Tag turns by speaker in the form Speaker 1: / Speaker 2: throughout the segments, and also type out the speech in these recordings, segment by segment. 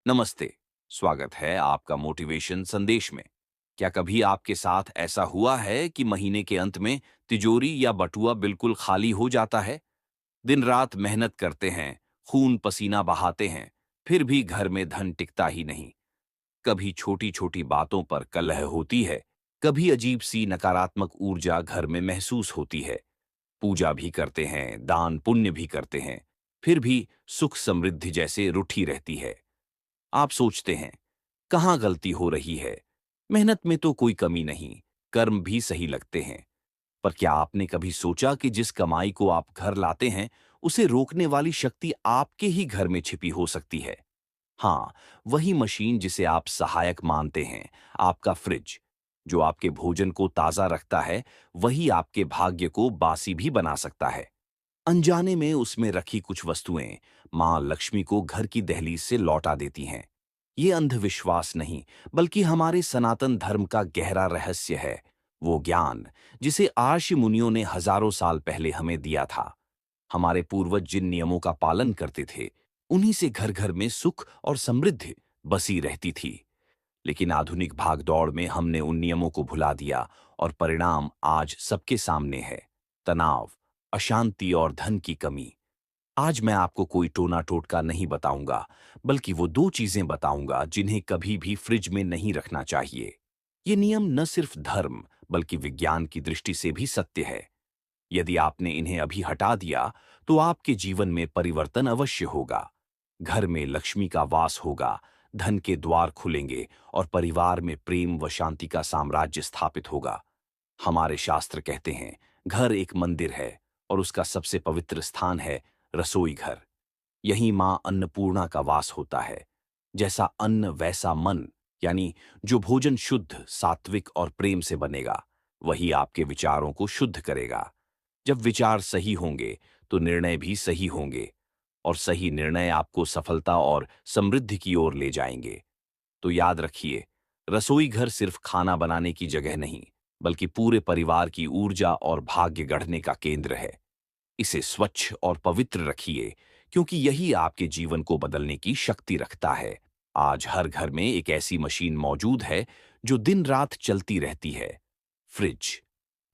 Speaker 1: नमस्ते। स्वागत है आपका मोटिवेशन संदेश में। क्या कभी आपके साथ ऐसा हुआ है कि महीने के अंत में तिजोरी या बटुआ बिल्कुल खाली हो जाता है? दिन रात मेहनत करते हैं, खून पसीना बहाते हैं, फिर भी घर में धन टिकता ही नहीं। कभी छोटी छोटी बातों पर कलह होती है, कभी अजीब सी नकारात्मक ऊर्जा घर में महसूस होती है। पूजा भी करते हैं, दान पुण्य भी करते हैं, फिर भी सुख समृद्धि जैसे रूठी रहती है। आप सोचते हैं, कहाँ गलती हो रही है? मेहनत में तो कोई कमी नहीं, कर्म भी सही लगते हैं। पर क्या आपने कभी सोचा कि जिस कमाई को आप घर लाते हैं, उसे रोकने वाली शक्ति आपके ही घर में छिपी हो सकती है? हाँ, वही मशीन जिसे आप सहायक मानते हैं, आपका फ्रिज, जो आपके भोजन को ताजा रखता है, वही आपके भाग्य को बासी भी बना सकता है। अनजाने में उसमें रखी कुछ वस्तुएं मां लक्ष्मी को घर की दहलीज से लौटा देती हैं। ये अंधविश्वास नहीं, बल्कि हमारे सनातन धर्म का गहरा रहस्य है। वो ज्ञान जिसे आर्षि मुनियों ने हजारों साल पहले हमें दिया था। हमारे पूर्वज जिन नियमों का पालन करते थे, उन्हीं से घर घर में सुख और समृद्धि बसी रहती थी। लेकिन आधुनिक भागदौड़ में हमने उन नियमों को भुला दिया और परिणाम आज सबके सामने है। तनाव, अशांति और धन की कमी। आज मैं आपको कोई टोना टोटका नहीं बताऊंगा, बल्कि वो दो चीजें बताऊंगा जिन्हें कभी भी फ्रिज में नहीं रखना चाहिए। ये नियम न सिर्फ धर्म, बल्कि विज्ञान की दृष्टि से भी सत्य है। यदि आपने इन्हें अभी हटा दिया, तो आपके जीवन में परिवर्तन अवश्य होगा। घर में लक्ष्मी का वास होगा, धन के द्वार खुलेंगे और परिवार में प्रेम व शांति का साम्राज्य स्थापित होगा। हमारे शास्त्र कहते हैं, घर एक मंदिर है और उसका सबसे पवित्र स्थान है रसोई घर। यहीं मां अन्नपूर्णा का वास होता है। जैसा अन्न वैसा मन, यानी जो भोजन शुद्ध, सात्विक और प्रेम से बनेगा, वही आपके विचारों को शुद्ध करेगा। जब विचार सही होंगे, तो निर्णय भी सही होंगे, और सही निर्णय आपको सफलता और समृद्धि की ओर ले जाएंगे। तो याद रखिए, रसोई घर सिर्फ खाना बनाने की जगह नहीं, बल्कि पूरे परिवार की ऊर्जा और भाग्य गढ़ने का केंद्र है। इसे स्वच्छ और पवित्र रखिए, क्योंकि यही आपके जीवन को बदलने की शक्ति रखता है। आज हर घर में एक ऐसी मशीन मौजूद है जो दिन रात चलती रहती है, फ्रिज।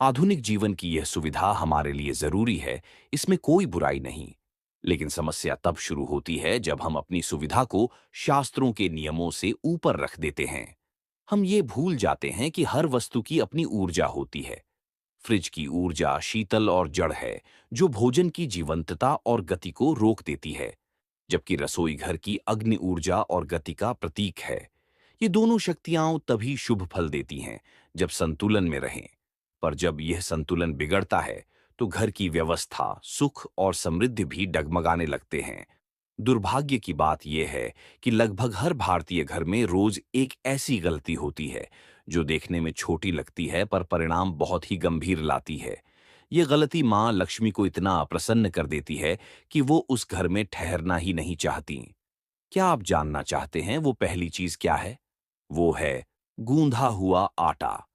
Speaker 1: आधुनिक जीवन की यह सुविधा हमारे लिए जरूरी है, इसमें कोई बुराई नहीं। लेकिन समस्या तब शुरू होती है जब हम अपनी सुविधा को शास्त्रों के नियमों से ऊपर रख देते हैं। हम ये भूल जाते हैं कि हर वस्तु की अपनी ऊर्जा होती है। फ्रिज की ऊर्जा शीतल और जड़ है, जो भोजन की जीवंतता और गति को रोक देती है, जबकि रसोई घर की अग्नि ऊर्जा और गति का प्रतीक है। ये दोनों शक्तियां तभी शुभ फल देती हैं जब संतुलन में रहें। पर जब यह संतुलन बिगड़ता है, तो घर की व्यवस्था, सुख और समृद्धि भी डगमगाने लगते हैं। दुर्भाग्य की बात यह है कि लगभग हर भारतीय घर में रोज एक ऐसी गलती होती है जो देखने में छोटी लगती है, पर परिणाम बहुत ही गंभीर लाती है। यह गलती मां लक्ष्मी को इतना अप्रसन्न कर देती है कि वो उस घर में ठहरना ही नहीं चाहती। क्या आप जानना चाहते हैं वो पहली चीज क्या है? वो है गूंधा हुआ आटा।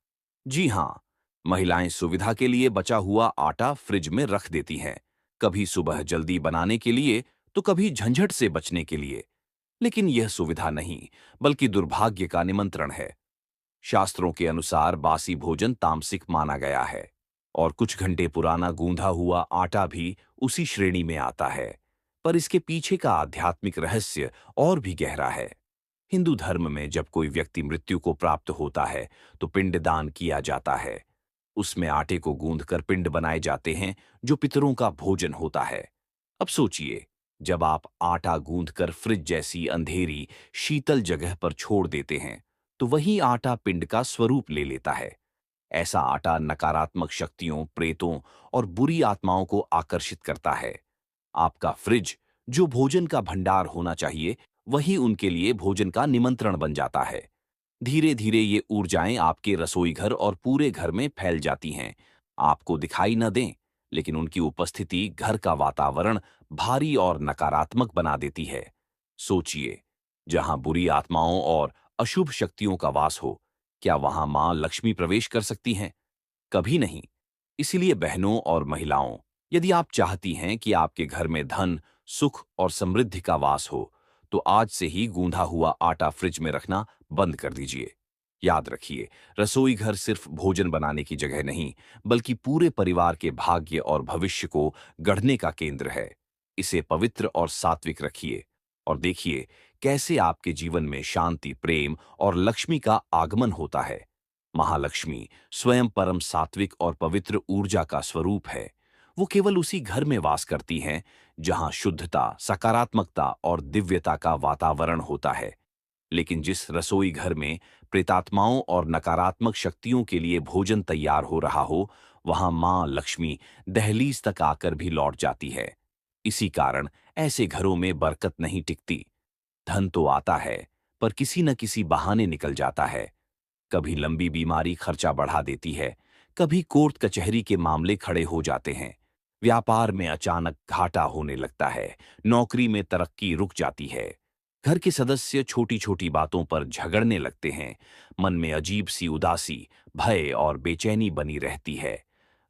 Speaker 1: जी हां, महिलाएं सुविधा के लिए बचा हुआ आटा फ्रिज में रख देती हैं, कभी सुबह जल्दी बनाने के लिए, तो कभी झंझट से बचने के लिए। लेकिन यह सुविधा नहीं, बल्कि दुर्भाग्य का निमंत्रण है। शास्त्रों के अनुसार बासी भोजन तामसिक माना गया है, और कुछ घंटे पुराना गूंधा हुआ आटा भी उसी श्रेणी में आता है। पर इसके पीछे का आध्यात्मिक रहस्य और भी गहरा है। हिंदू धर्म में जब कोई व्यक्ति मृत्यु को प्राप्त होता है, तो पिंडदान किया जाता है। उसमें आटे को गूंथकर पिंड बनाए जाते हैं, जो पितरों का भोजन होता है। अब सोचिए, जब आप आटा गूंथकर फ्रिज जैसी अंधेरी, शीतल जगह पर छोड़ देते हैं, तो वही आटा पिंड का स्वरूप ले लेता है। ऐसा आटा नकारात्मक शक्तियों, प्रेतों और बुरी आत्माओं को आकर्षित करता है। आपका फ्रिज, जो भोजन का भंडार होना चाहिए, वही उनके लिए भोजन का निमंत्रण बन जाता है। धीरे धीरे ये ऊर्जाएं आपके रसोई घर और पूरे घर में फैल जाती हैं। आपको दिखाई न दें, लेकिन उनकी उपस्थिति घर का वातावरण भारी और नकारात्मक बना देती है। सोचिए, जहां बुरी आत्माओं और अशुभ शक्तियों का वास हो, क्या वहां मां लक्ष्मी प्रवेश कर सकती हैं? कभी नहीं। इसीलिए बहनों और महिलाओं, यदि आप चाहती हैं कि आपके घर में धन, सुख और समृद्धि का वास हो, तो आज से ही गूंधा हुआ आटा फ्रिज में रखना बंद कर दीजिए। याद रखिए, रसोई घर सिर्फ भोजन बनाने की जगह नहीं, बल्कि पूरे परिवार के भाग्य और भविष्य को गढ़ने का केंद्र है। इसे पवित्र और सात्विक रखिए और देखिए कैसे आपके जीवन में शांति, प्रेम और लक्ष्मी का आगमन होता है। महालक्ष्मी स्वयं परम सात्विक और पवित्र ऊर्जा का स्वरूप है। वो केवल उसी घर में वास करती हैं जहां शुद्धता, सकारात्मकता और दिव्यता का वातावरण होता है। लेकिन जिस रसोई घर में प्रेतात्माओं और नकारात्मक शक्तियों के लिए भोजन तैयार हो रहा हो, वहां मां लक्ष्मी दहलीज तक आकर भी लौट जाती है। इसी कारण ऐसे घरों में बरकत नहीं टिकती। धन तो आता है, पर किसी न किसी बहाने निकल जाता है। कभी लंबी बीमारी खर्चा बढ़ा देती है, कभी कोर्ट कचहरी के मामले खड़े हो जाते हैं, व्यापार में अचानक घाटा होने लगता है, नौकरी में तरक्की रुक जाती है, घर के सदस्य छोटी छोटी बातों पर झगड़ने लगते हैं, मन में अजीब सी उदासी, भय और बेचैनी बनी रहती है।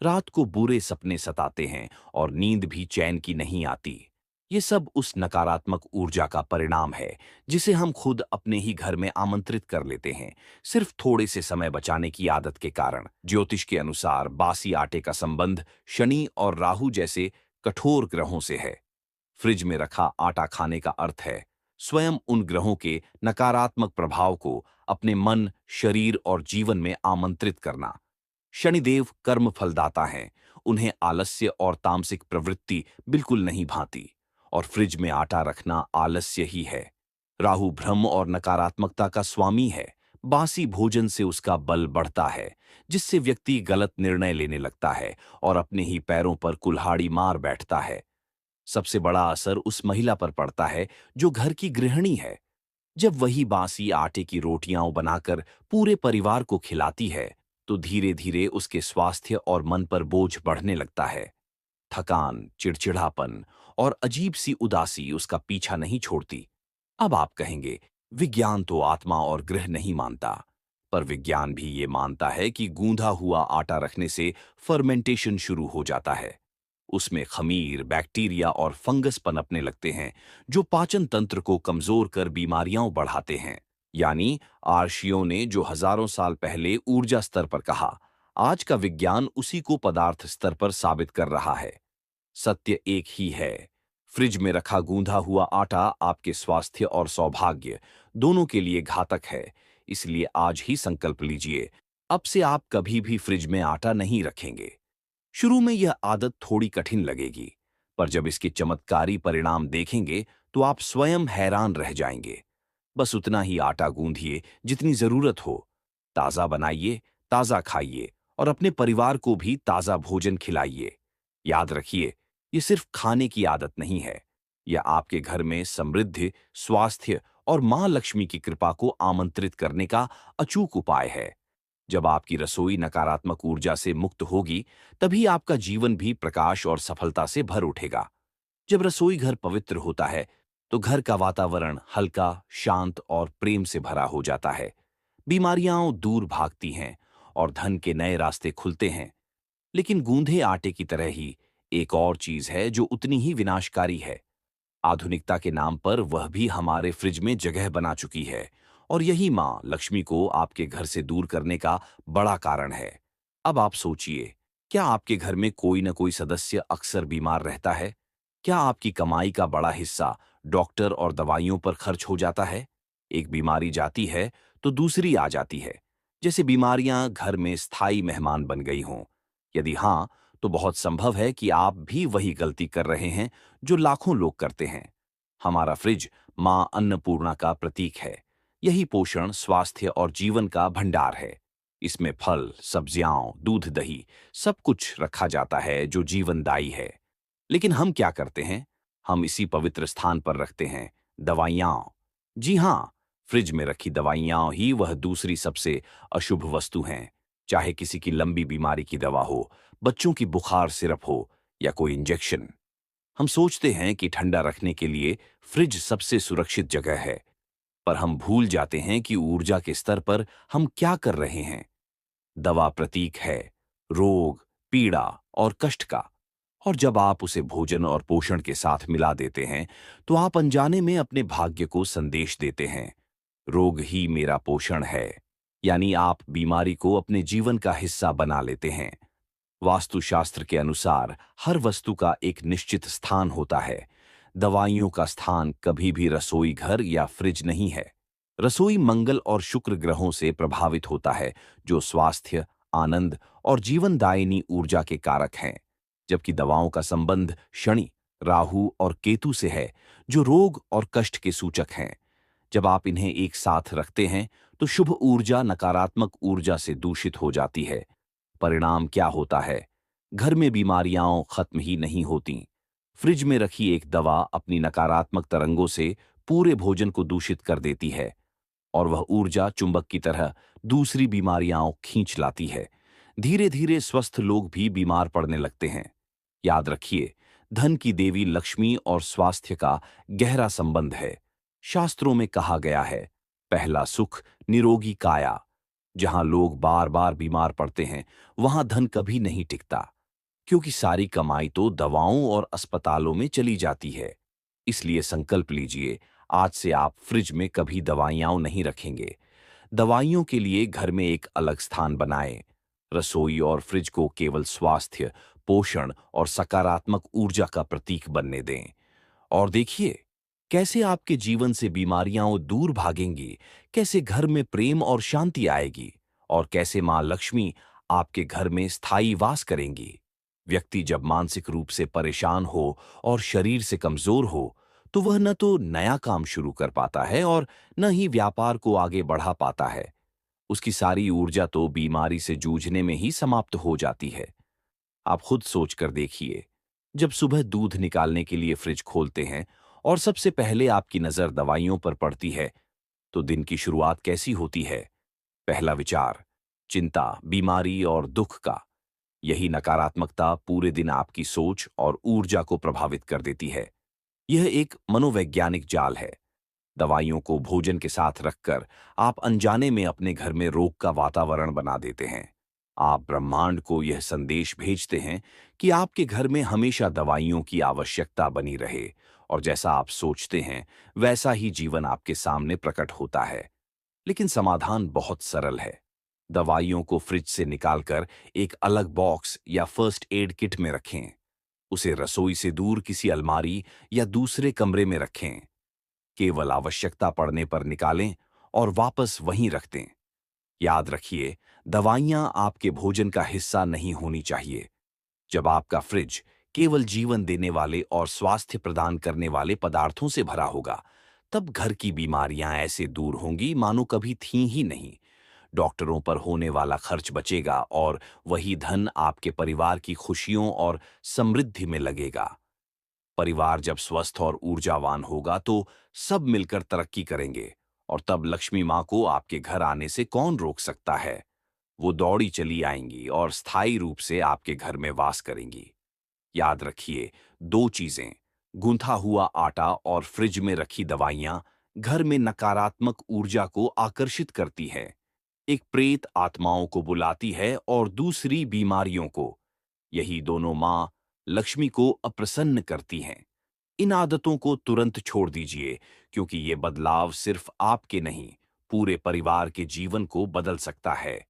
Speaker 1: रात को बुरे सपने सताते हैं और नींद भी चैन की नहीं आती। ये सब उस नकारात्मक ऊर्जा का परिणाम है जिसे हम खुद अपने ही घर में आमंत्रित कर लेते हैं, सिर्फ थोड़े से समय बचाने की आदत के कारण। ज्योतिष के अनुसार बासी आटे का संबंध शनि और राहु जैसे कठोर ग्रहों से है। फ्रिज में रखा आटा खाने का अर्थ है स्वयं उन ग्रहों के नकारात्मक प्रभाव को अपने मन, शरीर और जीवन में आमंत्रित करना। शनिदेव कर्म फलदाता हैं, उन्हें आलस्य और तामसिक प्रवृत्ति बिल्कुल नहीं भाती, और फ्रिज में आटा रखना आलस्य ही है। राहु भ्रम और नकारात्मकता का स्वामी है। बासी भोजन से उसका बल बढ़ता है, जिससे व्यक्ति गलत निर्णय लेने लगता है और अपने ही पैरों पर कुल्हाड़ी मार बैठता है। सबसे बड़ा असर उस महिला पर पड़ता है जो घर की गृहिणी है। जब वही बासी आटे की रोटियां बनाकर पूरे परिवार को खिलाती है, तो धीरे धीरे उसके स्वास्थ्य और मन पर बोझ बढ़ने लगता है। थकान, चिड़चिड़ापन और अजीब सी उदासी उसका पीछा नहीं छोड़ती। अब आप कहेंगे, विज्ञान तो आत्मा और ग्रह नहीं मानता, पर विज्ञान भी ये मानता है कि गूंधा हुआ आटा रखने से फर्मेंटेशन शुरू हो जाता है। उसमें खमीर, बैक्टीरिया और फंगस पनपने लगते हैं, जो पाचन तंत्र को कमजोर कर बीमारियां बढ़ाते हैं। यानी आर्षियों ने जो हजारों साल पहले ऊर्जा स्तर पर कहा, आज का विज्ञान उसी को पदार्थ स्तर पर साबित कर रहा है। सत्य एक ही है, फ्रिज में रखा गूंधा हुआ आटा आपके स्वास्थ्य और सौभाग्य दोनों के लिए घातक है। इसलिए आज ही संकल्प लीजिए, अब से आप कभी भी फ्रिज में आटा नहीं रखेंगे। शुरू में यह आदत थोड़ी कठिन लगेगी, पर जब इसके चमत्कारी परिणाम देखेंगे तो आप स्वयं हैरान रह जाएंगे। बस उतना ही आटा गूंधिए जितनी जरूरत हो, ताजा बनाइए, ताजा खाइए और अपने परिवार को भी ताजा भोजन खिलाइए। याद रखिए, ये सिर्फ खाने की आदत नहीं है, यह आपके घर में समृद्धि, स्वास्थ्य और मां लक्ष्मी की कृपा को आमंत्रित करने का अचूक उपाय है। जब आपकी रसोई नकारात्मक ऊर्जा से मुक्त होगी, तभी आपका जीवन भी प्रकाश और सफलता से भर उठेगा। जब रसोई घर पवित्र होता है, तो घर का वातावरण हल्का, शांत और प्रेम से भरा हो जाता है। बीमारियां दूर भागती हैं और धन के नए रास्ते खुलते हैं। लेकिन गूंधे आटे की तरह ही एक और चीज है जो उतनी ही विनाशकारी है। आधुनिकता के नाम पर वह भी हमारे फ्रिज में जगह बना चुकी है, और यही मां लक्ष्मी को आपके घर से दूर करने का बड़ा कारण है। अब आप सोचिए, क्या आपके घर में कोई न कोई सदस्य अक्सर बीमार रहता है? क्या आपकी कमाई का बड़ा हिस्सा डॉक्टर और दवाइयों पर खर्च हो जाता है? एक बीमारी जाती है तो दूसरी आ जाती है, जैसे बीमारियां घर में स्थायी मेहमान बन गई हों। यदि हाँ, तो बहुत संभव है कि आप भी वही गलती कर रहे हैं जो लाखों लोग करते हैं। हमारा फ्रिज मां अन्नपूर्णा का प्रतीक है। यही पोषण, स्वास्थ्य और जीवन का भंडार है। इसमें फल, सब्जियां, दूध, दही सब कुछ रखा जाता है जो जीवनदायी है। लेकिन हम क्या करते हैं? हम इसी पवित्र स्थान पर रखते हैं दवाइयां। जी हाँ, फ्रिज में रखी दवाइयां ही वह दूसरी सबसे अशुभ वस्तु हैं। चाहे किसी की लंबी बीमारी की दवा हो, बच्चों की बुखार सिरप हो या कोई इंजेक्शन। हम सोचते हैं कि ठंडा रखने के लिए फ्रिज सबसे सुरक्षित जगह है, पर हम भूल जाते हैं कि ऊर्जा के स्तर पर हम क्या कर रहे हैं। दवा प्रतीक है रोग, पीड़ा और कष्ट का, और जब आप उसे भोजन और पोषण के साथ मिला देते हैं, तो आप अनजाने में अपने भाग्य को संदेश देते हैं, रोग ही मेरा पोषण है। यानी आप बीमारी को अपने जीवन का हिस्सा बना लेते हैं। वास्तुशास्त्र के अनुसार हर वस्तु का एक निश्चित स्थान होता है। दवाइयों का स्थान कभी भी रसोई घर या फ्रिज नहीं है। रसोई मंगल और शुक्र ग्रहों से प्रभावित होता है, जो स्वास्थ्य, आनंद और जीवनदायिनी ऊर्जा के कारक हैं, जबकि दवाओं का संबंध शनि, राहु और केतु से है, जो रोग और कष्ट के सूचक हैं। जब आप इन्हें एक साथ रखते हैं, तो शुभ ऊर्जा नकारात्मक ऊर्जा से दूषित हो जाती है। परिणाम क्या होता है? घर में बीमारियां खत्म ही नहीं होती। फ्रिज में रखी एक दवा अपनी नकारात्मक तरंगों से पूरे भोजन को दूषित कर देती है, और वह ऊर्जा चुंबक की तरह दूसरी बीमारियां खींच लाती है। धीरे धीरे स्वस्थ लोग भी बीमार पड़ने लगते हैं। याद रखिए, धन की देवी लक्ष्मी और स्वास्थ्य का गहरा संबंध है। शास्त्रों में कहा गया है, पहला सुख निरोगी काया। जहां लोग बार बार बीमार पड़ते हैं, वहां धन कभी नहीं टिकता, क्योंकि सारी कमाई तो दवाओं और अस्पतालों में चली जाती है। इसलिए संकल्प लीजिए, आज से आप फ्रिज में कभी दवाइयां नहीं रखेंगे। दवाइयों के लिए घर में एक अलग स्थान बनाएं। रसोई और फ्रिज को केवल स्वास्थ्य, पोषण और सकारात्मक ऊर्जा का प्रतीक बनने दें। और देखिए, कैसे आपके जीवन से बीमारियां दूर भागेंगी, कैसे घर में प्रेम और शांति आएगी, और कैसे मां लक्ष्मी आपके घर में स्थायी वास करेंगी। व्यक्ति जब मानसिक रूप से परेशान हो और शरीर से कमजोर हो, तो वह न तो नया काम शुरू कर पाता है और न ही व्यापार को आगे बढ़ा पाता है। उसकी सारी ऊर्जा तो बीमारी से जूझने में ही समाप्त हो जाती है। आप खुद सोच कर देखिए, जब सुबह दूध निकालने के लिए फ्रिज खोलते हैं और सबसे पहले आपकी नजर दवाइयों पर पड़ती है, तो दिन की शुरुआत कैसी होती है? पहला विचार चिंता, बीमारी और दुख का। यही नकारात्मकता पूरे दिन आपकी सोच और ऊर्जा को प्रभावित कर देती है। यह एक मनोवैज्ञानिक जाल है। दवाइयों को भोजन के साथ रखकर आप अनजाने में अपने घर में रोग का वातावरण बना देते हैं। आप ब्रह्मांड को यह संदेश भेजते हैं कि आपके घर में हमेशा दवाइयों की आवश्यकता बनी रहे, और जैसा आप सोचते हैं, वैसा ही जीवन आपके सामने प्रकट होता है। लेकिन समाधान बहुत सरल है। दवाइयों को फ्रिज से निकालकर एक अलग बॉक्स या फर्स्ट एड किट में रखें। उसे रसोई से दूर किसी अलमारी या दूसरे कमरे में रखें। केवल आवश्यकता पड़ने पर निकालें और वापस वहीं रख दें। याद रखिए, दवाइयां आपके भोजन का हिस्सा नहीं होनी चाहिए। जब आपका फ्रिज केवल जीवन देने वाले और स्वास्थ्य प्रदान करने वाले पदार्थों से भरा होगा, तब घर की बीमारियां ऐसे दूर होंगी मानो कभी थीं ही नहीं। डॉक्टरों पर होने वाला खर्च बचेगा और वही धन आपके परिवार की खुशियों और समृद्धि में लगेगा। परिवार जब स्वस्थ और ऊर्जावान होगा, तो सब मिलकर तरक्की करेंगे, और तब लक्ष्मी माँ को आपके घर आने से कौन रोक सकता है? वो दौड़ी चली आएंगी और स्थायी रूप से आपके घर में वास करेंगी। याद रखिए, दो चीजें, गूंथा हुआ आटा और फ्रिज में रखी दवाइयां, घर में नकारात्मक ऊर्जा को आकर्षित करती है। एक प्रेत आत्माओं को बुलाती है और दूसरी बीमारियों को। यही दोनों मां लक्ष्मी को अप्रसन्न करती हैं। इन आदतों को तुरंत छोड़ दीजिए, क्योंकि ये बदलाव सिर्फ आपके नहीं, पूरे परिवार के जीवन को बदल सकता है।